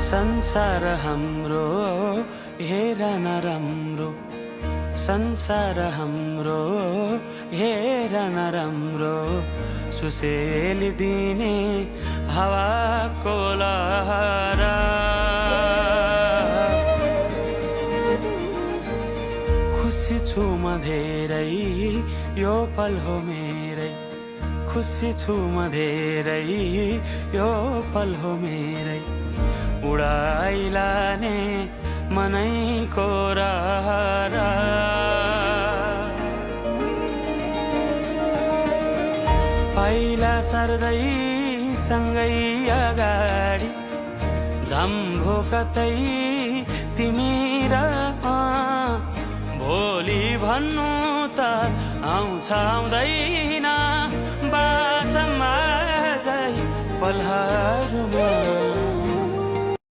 संसार हाम्रो हेर नराम्रो, संसार हाम्रो हेर नराम्रो, सुसेली दिने हावाको लहरा। खुसी छु म धेरै यो पल हो मेरै, खुसी छु म धेरै यो पल हो मेरै, उडाइलाने मनैको रहरा। पाइला सर्दै सँगै अगाडि, झम्भो कतै तिमी र भोलि भन्नु त आउँछ आउँदैन, बाटोमा आजै पलहरूमा।